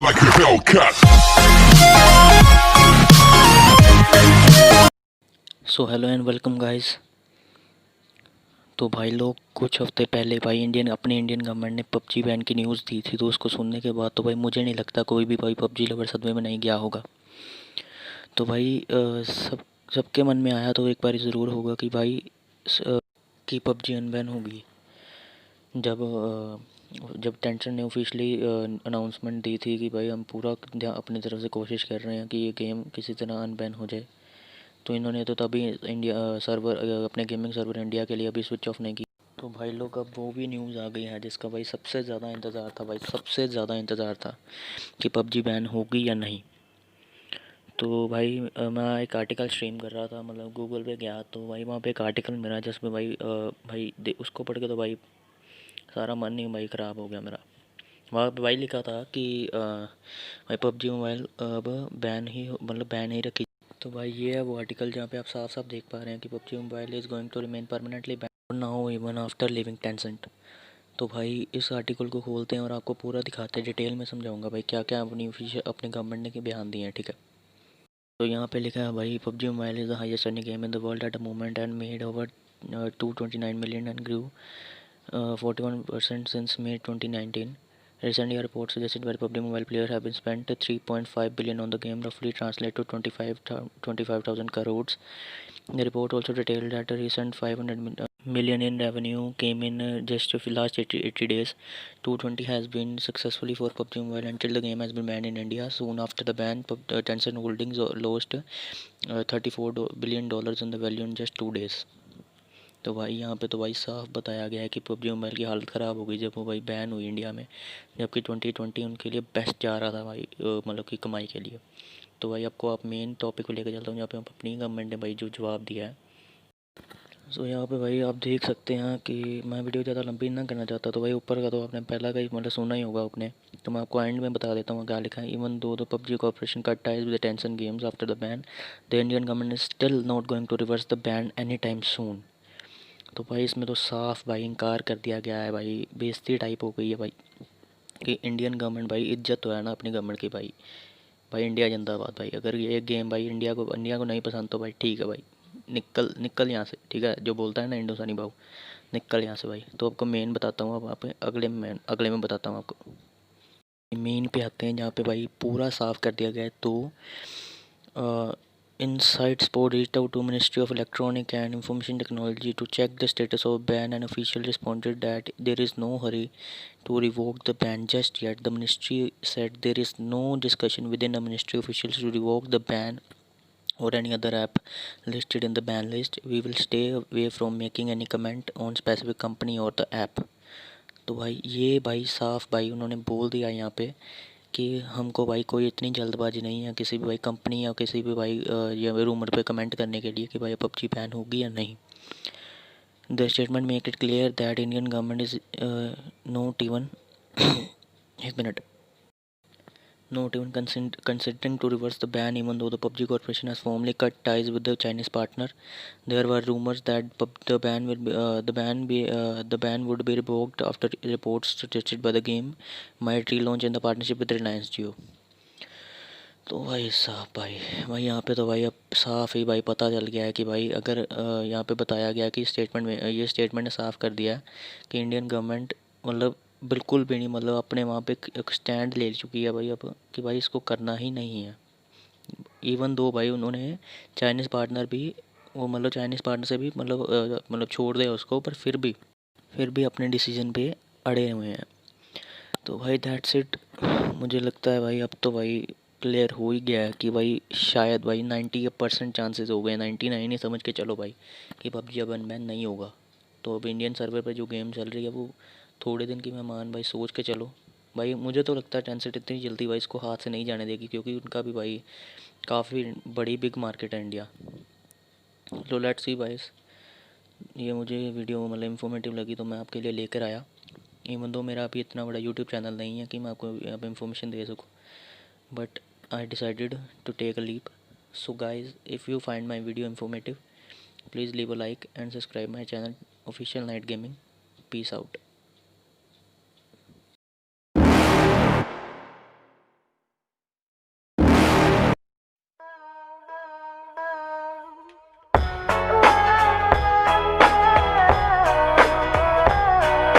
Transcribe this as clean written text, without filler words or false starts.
like a Hellcat. So hello and welcome guys. तो भाई लोग कुछ हफ्ते पहले भाई अपनी इंडियन गवर्नमेंट ने पबजी बैन की न्यूज़ दी थी। तो उसको सुनने के बाद तो भाई मुझे नहीं लगता कोई भी भाई पबजी लवर सदमे में नहीं गया होगा। तो भाई सबके मन में आया तो एक बार ज़रूर होगा कि भाई कि पबजी अनबैन होगी। जब टेंशन ने ऑफिशियली अनाउंसमेंट दी थी कि भाई हम पूरा अपनी तरफ से कोशिश कर रहे हैं कि ये गेम किसी तरह अनबैन हो जाए। तो इन्होंने तो तभी इंडिया सर्वर अपने गेमिंग सर्वर इंडिया के लिए अभी स्विच ऑफ नहीं की। तो भाई लोग अब वो भी न्यूज़ आ गई है जिसका भाई सबसे ज़्यादा इंतज़ार था। भाई सबसे ज़्यादा इंतज़ार था कि पबजी बैन होगी या नहीं। तो भाई मैं एक आर्टिकल स्ट्रीम कर रहा था, मतलब गूगल पे गया तो भाई वहाँ पे एक आर्टिकल मिला जिसमें भाई उसको पढ़ के तो भाई सारा मन ही भाई ख़राब हो गया मेरा। वहाँ पे भाई लिखा था कि भाई पबजी मोबाइल अब बैन ही मतलब बैन ही रखी। तो भाई ये है वो आर्टिकल जहाँ पे आप साफ साफ देख पा रहे हैं कि PUBG mobile is going to remain permanently ban now even after leaving Tencent. तो भाई इस आर्टिकल को खोलते हैं और आपको पूरा दिखाते हैं, डिटेल में समझाऊंगा भाई क्या क्या अपने गवर्नमेंट ने के बयान दिए हैं, ठीक है। तो यहाँ पे लिखा है भाई PUBG mobile is the highest earning game in the world at the moment and made over 229 million and grew 41% since May 2019. Recent year reports suggested that PUBG Mobile players have been spent 3.5 billion on the game, roughly translate to 25,000 crores. The report also detailed that a recent 500 million in revenue came in just the last 80 days. 220 has been successfully for PUBG Mobile until the game has been banned in India. Soon after the ban, Tencent Holdings lost $34 billion in the value in just 2 days. तो भाई यहाँ पे तो भाई साफ बताया गया है कि पबजी मोबाइल की हालत ख़राब हो गई जब वो भाई बैन हुई इंडिया में, जबकि 2020 उनके लिए बेस्ट जा रहा था भाई, मतलब कि कमाई के लिए। तो भाई आपको आप मेन टॉपिक को लेकर चलता हूँ जहाँ पे अपनी गवर्नमेंट ने भाई जो जवाब दिया है। सो यहाँ पे भाई आप देख सकते हैं कि मैं वीडियो ज़्यादा लंबी ना करना चाहता। तो भाई ऊपर का तो आपने पहला का ही मतलब सुना ही होगा आपने। तो मैं आपको एंड में बता देता हूँ क्या लिखा है। Even though the PUBG corporation cut ties with Tencent games after the ban, the Indian government is still not going to reverse the ban any time soon. तो भाई इसमें तो साफ भाई इनकार कर दिया गया है भाई, बेइज्जती टाइप हो गई है भाई कि इंडियन गवर्नमेंट भाई इज्जत तो है ना अपनी गवर्नमेंट की भाई। भाई इंडिया जिंदाबाद भाई। अगर ये गेम भाई इंडिया को नहीं पसंद तो भाई ठीक है भाई, निकल निकल यहाँ से, ठीक है। जो बोलता है ना इंडोसानी भाव, निकल यहाँ से भाई। तो आपको मेन बताता हूँ, अब आप अगले में बताता हूँ आपको। मेन पे आते हैं जहाँ पे भाई पूरा साफ कर दिया गया है। तो Inside Sport reached out to Ministry of Electronic and Information Technology to check the status of ban, and official responded that there is no hurry to revoke the ban just yet. The ministry said there is no discussion within the ministry officials to revoke the ban or any other app listed in the ban list. We will stay away from making any comment on specific company or the app. तो भाई ये भाई साफ भाई उन्होंने बोल दिया यहाँ पे कि हमको भाई कोई इतनी जल्दबाजी नहीं है किसी भी भाई कंपनी या किसी भी भाई ये रूमर पे कमेंट करने के लिए कि भाई पबजी बैन होगी या नहीं। The statement make it clear that Indian government is not even एक minute not even considering to reverse the ban, even though the PUBG Corporation has formally cut ties with the Chinese partner. There were rumors that the ban would be revoked after reports suggested by the game might relaunch in the partnership with Reliance Jio. तो भाई साहब भाई यहाँ पे तो भाई अब साफ ही भाई पता चल गया है कि भाई अगर यहाँ पे बताया गया कि स्टेटमेंट में ये स्टेटमेंट ने साफ कर दिया है कि इंडियन गवर्नमेंट मतलब बिल्कुल भी नहीं, मतलब अपने वहाँ पे एक स्टैंड ले चुकी है भाई अब कि भाई इसको करना ही नहीं है। इवन दो भाई उन्होंने चाइनीज़ पार्टनर भी वो मतलब चाइनीज़ पार्टनर से भी मतलब छोड़ दे उसको, पर फिर भी अपने डिसीजन पे अड़े हुए हैं। तो भाई दैट्स इट। मुझे लगता है भाई अब तो भाई क्लियर हो ही गया है कि भाई शायद भाई 90% चांसेस हो गए, 99 ही समझ के चलो भाई, कि पबजी अब अनबैन नहीं होगा। तो अब इंडियन सर्वर पर जो गेम चल रही है वो थोड़े दिन की मेहमान भाई सोच के चलो। भाई मुझे तो लगता है टेंसेंट इतनी जल्दी भाई इसको हाथ से नहीं जाने देगी, क्योंकि उनका भी भाई काफ़ी बड़ी बिग मार्केट है इंडिया। तो लेट्स सी भाई, ये मुझे वीडियो मतलब इन्फॉर्मेटिव लगी तो मैं आपके लिए लेकर आया। इवन दो मेरा अभी इतना बड़ा यूट्यूब चैनल नहीं है कि मैं आपको यहाँ पे इन्फॉर्मेशन दे सकूँ, but I decided to take a leap. So guys, if you find my video informative, please leave a like and subscribe my channel Official Night Gaming. Peace out.